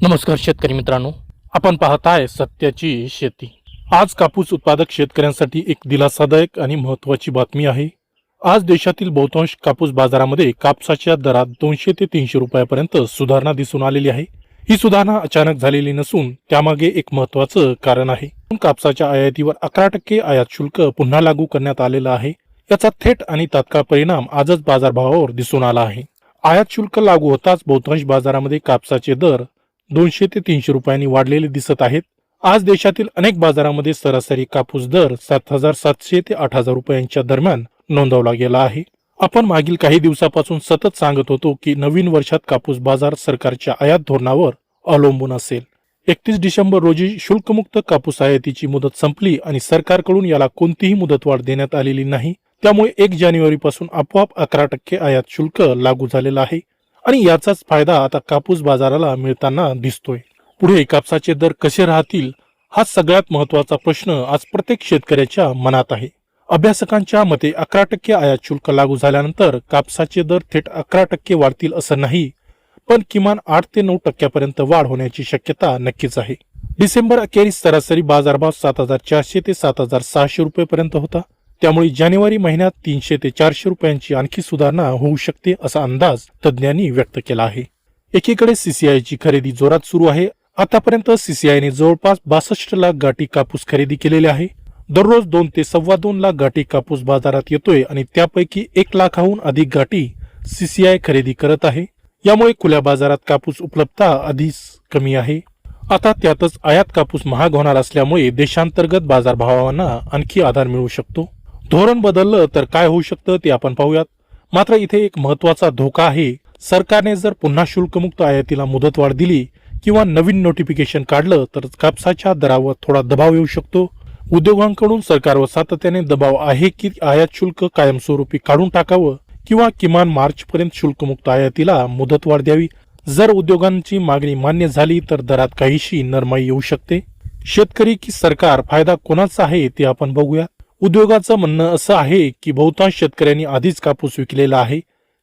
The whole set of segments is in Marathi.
नमस्कार शेतकरी मित्रांनो, आपण पाहत आहे सत्याची शेती। आज कापूस उत्पादक शेतकऱ्यांसाठी एक दिलासादायक आणि महत्त्वाची बातमी आहे। आज देशातील बहुतांश कापूस बाजारामध्ये कापसाच्या दरात 200 ते 300 रुपयापर्यंत सुधारणा दिसून आलेली आहे। ही सुधारणा अचानक झालेली नसून त्यामागे एक महत्त्वाचं कारण आहे। कापसाच्या आयातीवर 11% आयात शुल्क पुन्हा लागू करण्यात आलेलं आहे। याचा थेट आणि तात्काळ परिणाम आजच बाजारभावावर दिसून आला आहे। आयात शुल्क लागू होताच बहुतांश बाजारामध्ये कापसाचे दर 200 ते 300 रुपयांनी वाढलेले दिसत आहेत। आज देशातील अनेक बाजारामध्ये सरासरी कापूस दर 7,700 ते 8,000 रुपयांच्या दरम्यान नोंदवला गेला आहे। आपण मागील काही दिवसापासून सतत सांगत होतो की नवीन वर्षात कापूस बाजार सरकारच्या आयात धोरणावर अवलंबून असेल। 31 डिसेंबर रोजी शुल्कमुक्त कापूस आयातीची मुदत संपली आणि सरकारकडून याला कोणतीही मुदतवाढ देण्यात आलेली नाही। त्यामुळे 1 जानेवारी पासून आपोआप 11% आयात शुल्क लागू झालेला आहे आणि याचाच फायदा आता कापूस बाजाराला मिळताना दिसतोय। पुढे कापसाचे दर कसे राहतील हा सगळ्यात महत्त्वाचा प्रश्न आज प्रत्येक शेतकऱ्याच्या मनात आहे। अभ्यासकांच्या मते 11% आयात शुल्क लागू झाल्यानंतर कापसाचे दर थेट 11% वाढतील असं नाही, पण किमान 8 ते 9% पर्यंत वाढ होण्याची शक्यता नक्कीच आहे। डिसेंबर अखेरीस सरासरी बाजारभाव 7,400 ते 7,600 रुपये पर्यंत होता। त्यामुळे जानेवारी महिन्यात 300 ते 400 रुपयांची आणखी सुधारणा होऊ शकते असा अंदाज तज्ज्ञांनी व्यक्त केला आहे। एकीकडे सीसीआयची खरेदी जोरात सुरू आहे। आतापर्यंत सीसीआयने जवळपास 62 लाख गाठी कापूस खरेदी केलेले आहे। दररोज 2 ते 2.25 लाख गाठी कापूस बाजारात येतोय आणि त्यापैकी 1 लाखाहून अधिक गाठी सीसीआय खरेदी करत आहे। यामुळे खुल्या बाजारात कापूस उपलब्धता आधीच कमी आहे। आता त्यातच आयात कापूस महाग होणार असल्यामुळे देशांतर्गत बाजारभावांना आणखी आधार मिळू शकतो। धोरण बदललं तर काय होऊ शकतं ते आपण पाहूयात। मात्र इथे एक महत्त्वाचा धोका आहे। सरकारने जर पुन्हा शुल्कमुक्त आयातीला मुदतवाढ दिली किंवा नवीन नोटिफिकेशन काढलं तर कापसाच्या दरावर थोडा दबाव येऊ शकतो। उद्योगांकडून सरकारवर सातत्याने दबाव आहे की आयात शुल्क कायमस्वरूपी काढून टाकावं किंवा किमान मार्च पर्यंत शुल्कमुक्त आयातीला मुदतवाढ द्यावी। जर उद्योगांची मागणी मान्य झाली तर दरात काहीशी नरमाई येऊ शकते। शेतकरी की सरकार, फायदा कोणाचा आहे ते आपण बघूयात। उद्योगाचं म्हणणं असं आहे की बहुतांश शेतकऱ्यांनी आधीच कापूस विकलेला आहे।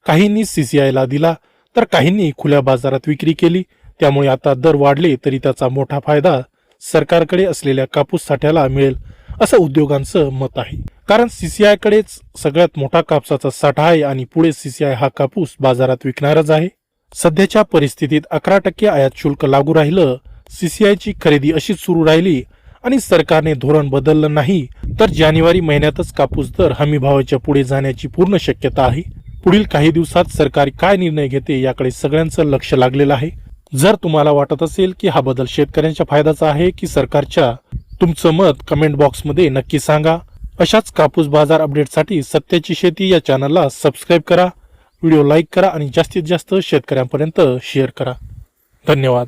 काहींनी सीसीआयला दिला तर काहींनी खुल्या बाजारात विक्री केली। त्यामुळे आता दर वाढले तरी त्याचा मोठा फायदा सरकारकडे असलेल्या कापूस साठ्याला मिळेल असं उद्योगांचं मत आहे। कारण सीसीआय कडेच सगळ्यात मोठा कापसाचा साठा आहे आणि पुढे सीसीआय हा कापूस बाजारात विकणारच आहे। सध्याच्या परिस्थितीत 11% आयात शुल्क लागू राहिलं, सीसीआयची खरेदी अशीच सुरू राहिली आणि सरकारने धोरण बदललं नाही तर जानेवारी महिन्यातच कापूस दर हमी भावाच्या पुढे जाण्याची पूर्ण शक्यता आहे। पुढील काही दिवसात सरकार काय निर्णय घेते याकडे सगळ्यांचं लक्ष लागलेलं आहे। जर तुम्हाला वाटत असेल की हा बदल शेतकऱ्यांच्या फायद्याचा आहे की सरकारच्या, तुमचं मत कमेंट बॉक्समध्ये नक्की सांगा। अशाच कापूस बाजार अपडेटसाठी सत्याची शेती या चॅनलला सबस्क्राईब करा, व्हिडिओ लाईक करा आणि जास्तीत जास्त शेतकऱ्यांपर्यंत शेअर करा। धन्यवाद।